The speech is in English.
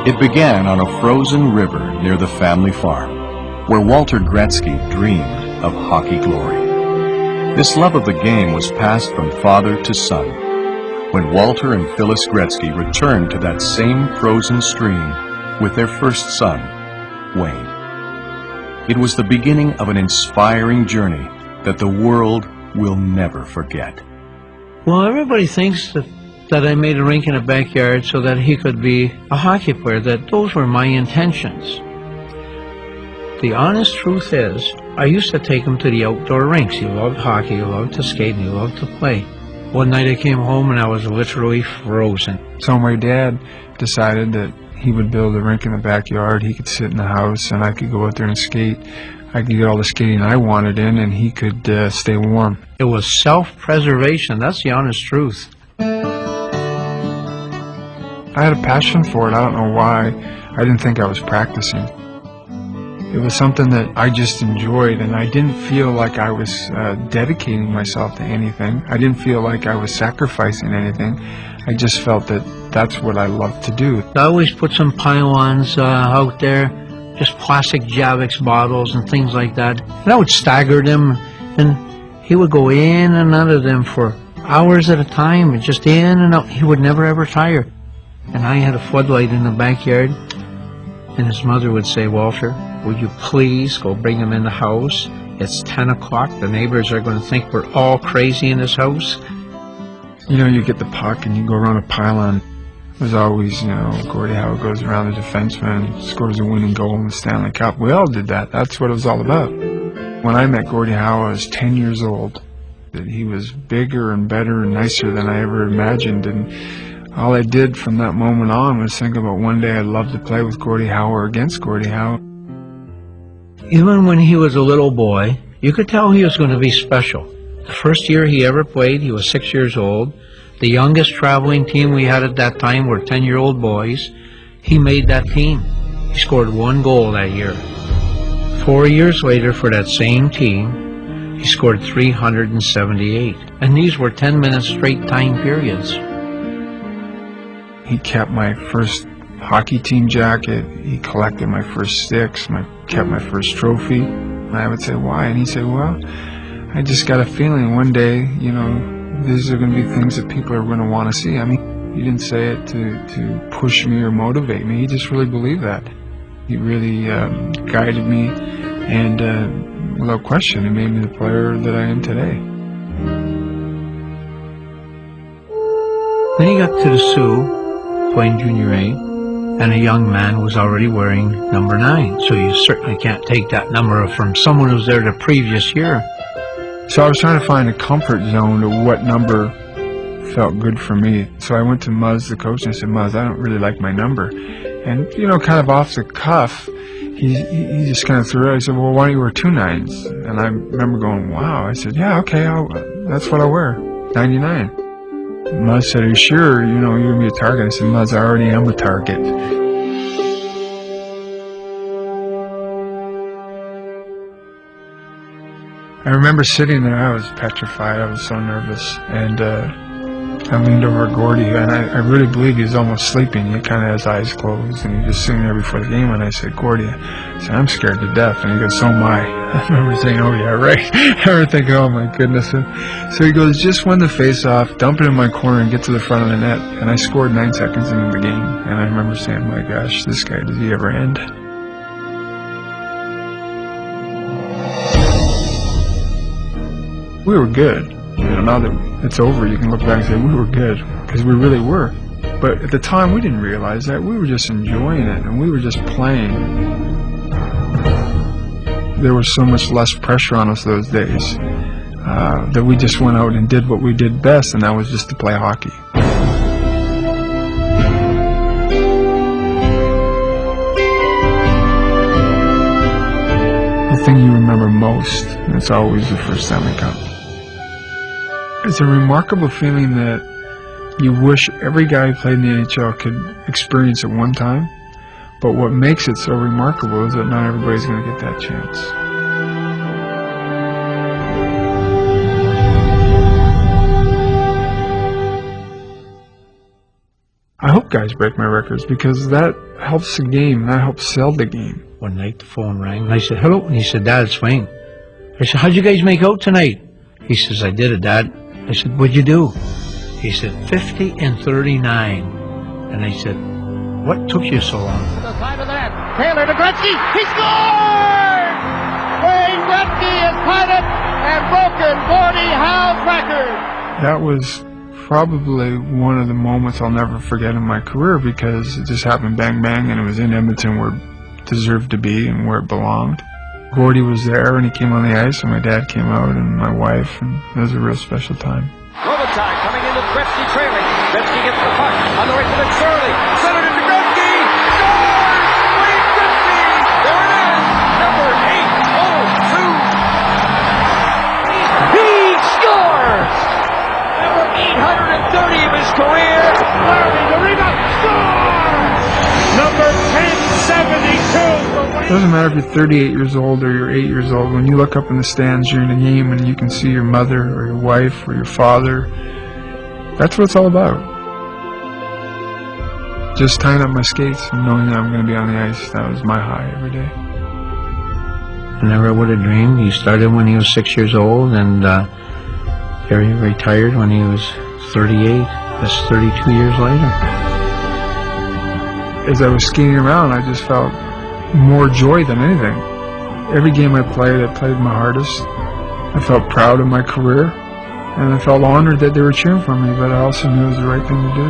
It began on a frozen river near the family farm, where Walter Gretzky dreamed of hockey glory. This love of the game was passed from father to son, when Walter and Phyllis Gretzky returned to that same frozen stream with their first son, Wayne. It was the beginning of an inspiring journey that the world will never forget. Well, everybody thinks that I made a rink in a backyard so that he could be a hockey player, that those were my intentions. The honest truth is, I used to take him to the outdoor rinks. He loved hockey, he loved to skate, and he loved to play. One night I came home and I was literally frozen. So my dad decided that he would build a rink in the backyard. He could sit in the house and I could go out there and skate. I could get all the skating I wanted in and he could stay warm. It was self-preservation. That's the honest truth. I had a passion for it. I don't know why. I didn't think I was practicing. It was something that I just enjoyed, and I didn't feel like I was dedicating myself to anything. I didn't feel like I was sacrificing anything. I just felt that that's what I loved to do. I always put some pylons out there, just plastic Javix bottles and things like that. And I would stagger them, and he would go in and out of them for hours at a time, and just in and out. He would never ever tire. And I had a floodlight in the backyard, and his mother would say, "Walter, would you please go bring him in the house? It's 10 o'clock. The neighbors are going to think we're all crazy in this house." You know, you get the puck and you go around a pylon. It was always, Gordie Howe goes around the defenseman, scores a winning goal in the Stanley Cup. We all did that. That's what it was all about. When I met Gordie Howe, I was 10 years old. He was bigger and better and nicer than I ever imagined, and all I did from that moment on was think about one day I'd love to play with Gordie Howe or against Gordie Howe. Even when he was a little boy, you could tell he was going to be special. The first year he ever played, he was 6 years old. The youngest traveling team we had at that time were 10-year-old boys. He made that team. He scored 1 goal that year. 4 years later, for that same team, he scored 378. And these were 10-minute straight time periods. He kept my first hockey team jacket. He collected my first sticks, kept my first trophy. And I would say, "Why?" And he said, "Well, I just got a feeling one day, these are going to be things that people are going to want to see." I mean, he didn't say it to push me or motivate me. He just really believed that. He really guided me, and without question, he made me the player that I am today. Then he got to the Sioux, playing Junior A, and a young man was already wearing number 9. So you certainly can't take that number from someone who's there the previous year. So I was trying to find a comfort zone of what number felt good for me. So I went to Muzz, the coach, and I said, "Muzz, I don't really like my number." And, kind of off the cuff, he just kind of threw it out. He said, "Well, why don't you wear 2 9s?" And I remember going, "Wow." I said, "Yeah, okay, that's what I'll wear, 99. Muzz said, "Are you sure, you're going to be a target?" I said, "Muzz, I already am a target." I remember sitting there, I was petrified, I was so nervous, and I leaned over at Gordie, and I really believe he was almost sleeping. He kind of has eyes closed, and he was just sitting there before the game, and I said, "Gordie," I said, "I'm scared to death." And he goes, "So am I." I remember saying, "Oh yeah, right." I remember thinking, "Oh my goodness." And so he goes, "Just win the face-off, dump it in my corner, and get to the front of the net." And I scored 9 seconds into the game, and I remember saying, "My gosh, this guy, does he ever end?" We were good. Now that it's over, you can look back and say we were good, because we really were. But at the time, we didn't realize that. We were just enjoying it, and we were just playing. There was so much less pressure on us those days that we just went out and did what we did best, and that was just to play hockey. The thing you remember most, and it's always the first Stanley Cup. It's a remarkable feeling that you wish every guy who played in the NHL could experience at one time, but what makes it so remarkable is that not everybody's going to get that chance. I hope guys break my records because that helps the game. That helps sell the game. One night the phone rang and I said, hello. And he said, Dad, it's Wayne. I said, how'd you guys make out tonight? He says, I did it, Dad. I said, what'd you do? He said, 50 and 39. And I said, what took you so long? The side of the net. Taylor to Gretzky. He scored! Wayne Gretzky has tied it and broken Gordie Howe's record. That was probably one of the moments I'll never forget in my career because it just happened bang bang and it was in Edmonton where it deserved to be and where it belonged. Gordie was there and he came on the ice and my dad came out and my wife, and it was a real special time. Robitaille coming into Gretzky trailing. Gretzky gets the puck on the right to McSorley. Centered it to Gretzky. Scores! Wayne Gretzky! There it is! Number 802. He scores! Number 830 of his career. Larry, the rebound. Scores! Number 1072. It doesn't matter if you're 38 years old or you're 8 years old. When you look up in the stands during a game and you can see your mother or your wife or your father, that's what it's all about. Just tying up my skates and knowing that I'm going to be on the ice, that was my high every day. I never would have dreamed. He started when he was 6 years old and he retired when he was 38. That's 32 years later. As I was skating around, I just felt more joy than anything. Every game I played my hardest. I felt proud of my career, and I felt honored that they were cheering for me, but I also knew it was the right thing to do.